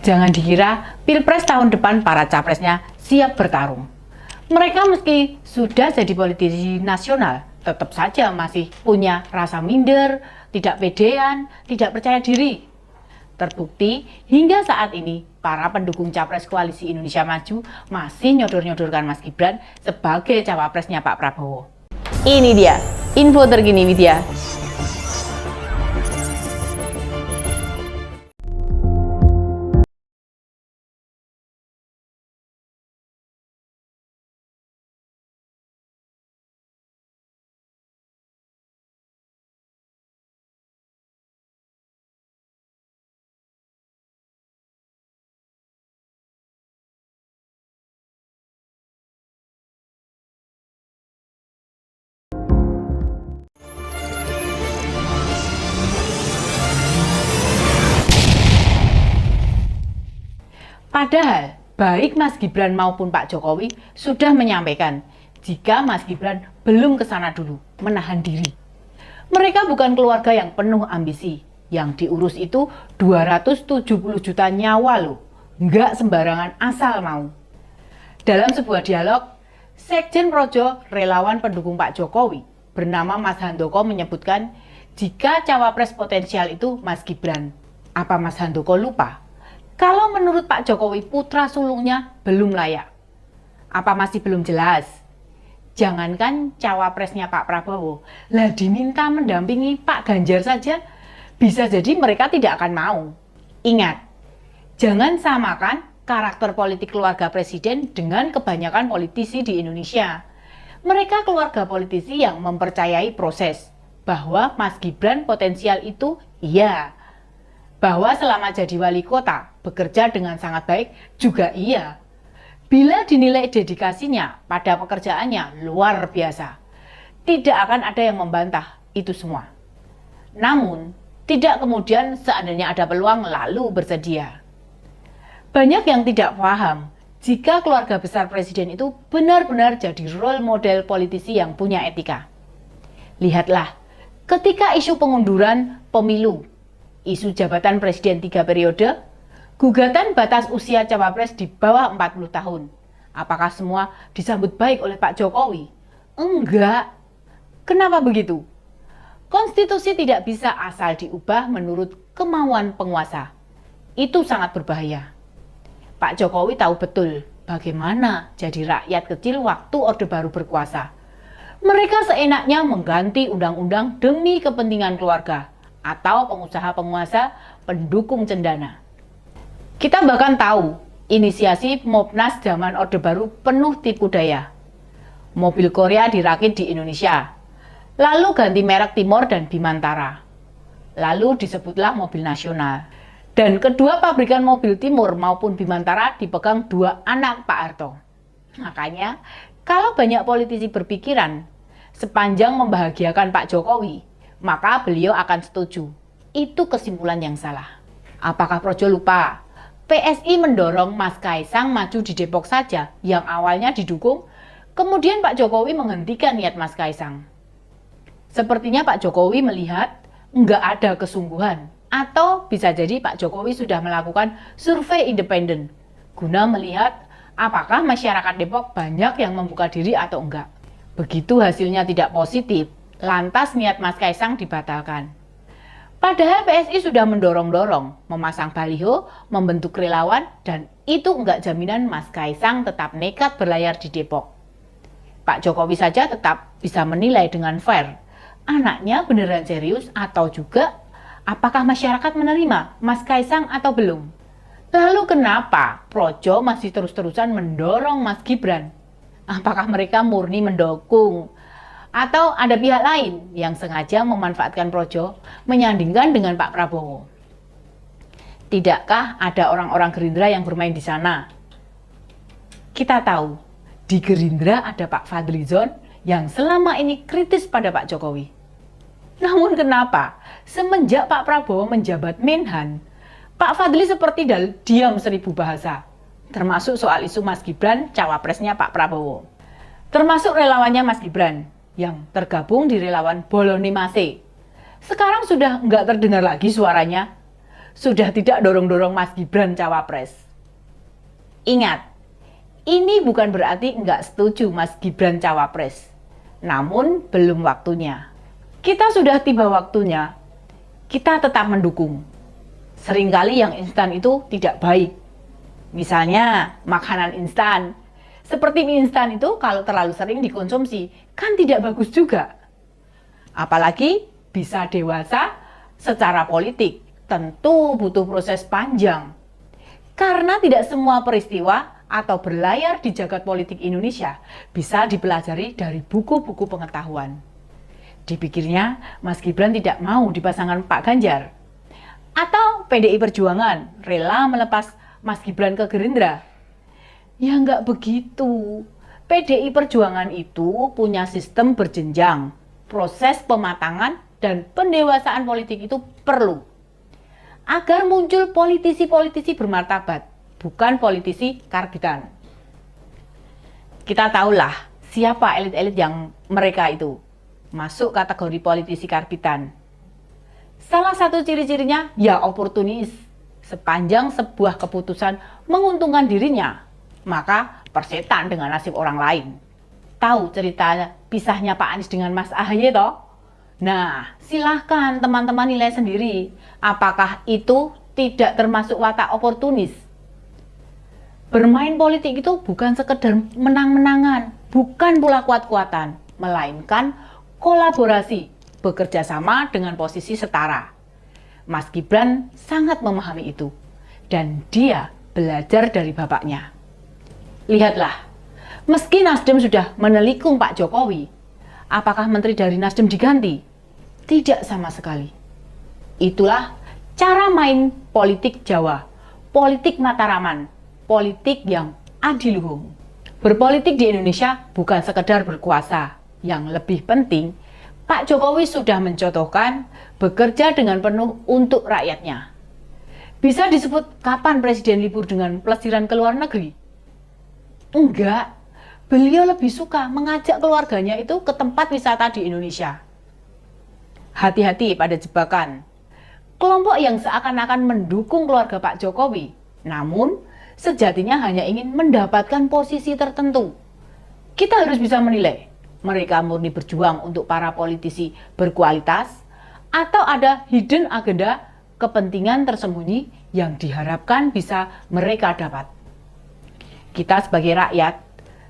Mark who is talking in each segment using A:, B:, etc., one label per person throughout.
A: Jangan dikira Pilpres tahun depan para capresnya siap bertarung. Mereka meski sudah jadi politisi nasional, tetap saja masih punya rasa minder, tidak pedean, tidak percaya diri. Terbukti hingga saat ini para pendukung capres Koalisi Indonesia Maju masih nyodor-nyodorkan Mas Gibran sebagai cawapresnya Pak Prabowo. Ini dia info terkini media. Padahal, baik Mas Gibran maupun Pak Jokowi sudah menyampaikan jika Mas Gibran belum ke sana dulu, menahan diri. Mereka bukan keluarga yang penuh ambisi, yang diurus itu 270 juta nyawa loh, nggak sembarangan asal mau. Dalam sebuah dialog, Sekjen Projo relawan pendukung Pak Jokowi bernama Mas Handoko menyebutkan jika cawapres potensial itu Mas Gibran. Apa Mas Handoko lupa? Kalau menurut Pak Jokowi putra sulungnya belum layak. Apa masih belum jelas? Jangankan cawapresnya Pak Prabowo, lah diminta mendampingi Pak Ganjar saja, bisa jadi mereka tidak akan mau. Ingat, jangan samakan karakter politik keluarga presiden dengan kebanyakan politisi di Indonesia. Mereka keluarga politisi yang mempercayai proses, bahwa Mas Gibran potensial itu iya. Bahwa selama jadi wali kota, bekerja dengan sangat baik juga iya. Bila dinilai dedikasinya pada pekerjaannya luar biasa, tidak akan ada yang membantah itu semua. Namun, tidak kemudian seandainya ada peluang lalu bersedia. Banyak yang tidak paham jika keluarga besar presiden itu benar-benar jadi role model politisi yang punya etika. Lihatlah, ketika isu pengunduran pemilu, isu jabatan presiden 3 periode, gugatan batas usia cawapres di bawah 40 tahun. Apakah semua disambut baik oleh Pak Jokowi? Enggak. Kenapa begitu? Konstitusi tidak bisa asal diubah menurut kemauan penguasa. Itu sangat berbahaya. Pak Jokowi tahu betul bagaimana jadi rakyat kecil waktu Orde Baru berkuasa. Mereka seenaknya mengganti undang-undang demi kepentingan keluarga atau pengusaha-penguasa pendukung cendana. Kita bahkan tahu inisiasi Mopnas zaman Orde Baru penuh tipu daya. Mobil Korea dirakit di Indonesia, lalu ganti merek Timor dan Bimantara. Lalu disebutlah mobil nasional. Dan kedua pabrikan mobil Timur maupun Bimantara dipegang dua anak Pak Harto. Makanya, kalau banyak politisi berpikiran sepanjang membahagiakan Pak Jokowi, maka beliau akan setuju. Itu kesimpulan yang salah. Apakah Projo lupa? PSI mendorong Mas Kaisang maju di Depok saja yang awalnya didukung, kemudian Pak Jokowi menghentikan niat Mas Kaisang. Sepertinya Pak Jokowi melihat nggak ada kesungguhan, atau bisa jadi Pak Jokowi sudah melakukan survei independen guna melihat apakah masyarakat Depok banyak yang membuka diri atau enggak. Begitu hasilnya tidak positif, lantas niat Mas Kaisang dibatalkan. Padahal PSI sudah mendorong-dorong, memasang baliho, membentuk relawan, dan itu enggak jaminan Mas Kaisang tetap nekat berlayar di Depok. Pak Jokowi saja tetap bisa menilai dengan fair, anaknya beneran serius atau juga apakah masyarakat menerima Mas Kaisang atau belum. Lalu kenapa Projo masih terus-terusan mendorong Mas Gibran? Apakah mereka murni mendukung? Atau ada pihak lain yang sengaja memanfaatkan Projo menyandingkan dengan Pak Prabowo? Tidakkah ada orang-orang Gerindra yang bermain di sana? Kita tahu, di Gerindra ada Pak Fadlizon yang selama ini kritis pada Pak Jokowi. Namun kenapa semenjak Pak Prabowo menjabat Menhan, Pak Fadli seperti diam 1000 bahasa, termasuk soal isu Mas Gibran, cawapresnya Pak Prabowo. Termasuk relawannya Mas Gibran, yang tergabung di relawan Boloni Mase. Sekarang sudah nggak terdengar lagi suaranya. sudah tidak dorong-dorong Mas Gibran cawapres. Ingat, ini bukan berarti nggak setuju Mas Gibran cawapres, namun belum waktunya. Kita sudah tiba waktunya, kita tetap mendukung. Seringkali yang instan itu tidak baik. Misalnya makanan instan, seperti mie instan itu kalau terlalu sering dikonsumsi, kan tidak bagus juga. Apalagi bisa dewasa secara politik, tentu butuh proses panjang. Karena tidak semua peristiwa atau berlayar di jagat politik Indonesia bisa dipelajari dari buku-buku pengetahuan. Dipikirnya Mas Gibran tidak mau dipasangkan Pak Ganjar. Atau PDI Perjuangan rela melepas Mas Gibran ke Gerindra. Ya nggak begitu. PDI Perjuangan itu punya sistem berjenjang. Proses pematangan dan pendewasaan politik itu perlu. Agar muncul politisi-politisi bermartabat, bukan politisi karbitan. Kita tahulah siapa elit-elit yang mereka itu masuk kategori politisi karbitan. Salah satu ciri-cirinya ya oportunis. Sepanjang sebuah keputusan menguntungkan dirinya, maka persetan dengan nasib orang lain. Tahu cerita pisahnya Pak Anies dengan Mas Ahaye toh? Nah, silahkan teman-teman nilai sendiri, apakah itu tidak termasuk watak oportunis. Bermain politik itu bukan sekedar menang-menangan, bukan pula kuat-kuatan, melainkan kolaborasi, bekerja sama dengan posisi setara. Mas Gibran sangat memahami itu, dan dia belajar dari bapaknya. Lihatlah, meski Nasdem sudah menelikung Pak Jokowi, apakah menteri dari Nasdem diganti? Tidak sama sekali. Itulah cara main politik Jawa, politik Mataraman, politik yang adiluhung. Berpolitik di Indonesia bukan sekedar berkuasa. Yang lebih penting, Pak Jokowi sudah mencontohkan bekerja dengan penuh untuk rakyatnya. Bisa disebut kapan Presiden libur dengan pelesiran ke luar negeri? Enggak. Beliau lebih suka mengajak keluarganya itu ke tempat wisata di Indonesia. Hati-hati pada jebakan kelompok yang seakan-akan mendukung keluarga Pak Jokowi, namun sejatinya hanya ingin mendapatkan posisi tertentu. Kita harus bisa menilai, mereka murni berjuang untuk para politisi berkualitas, atau ada hidden agenda kepentingan tersembunyi yang diharapkan bisa mereka dapat. Kita sebagai rakyat,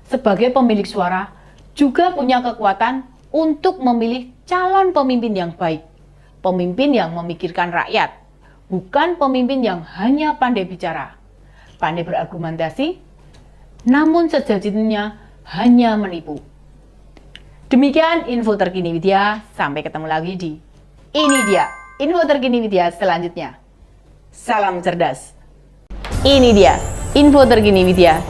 A: sebagai pemilik suara, juga punya kekuatan untuk memilih calon pemimpin yang baik, pemimpin yang memikirkan rakyat, bukan pemimpin yang hanya pandai bicara, pandai berargumentasi, namun sejatinya hanya menipu. Demikian info terkini Widya, sampai ketemu lagi di Ini Dia, info terkini Widya selanjutnya. Salam cerdas. Ini dia, info terkini Widya.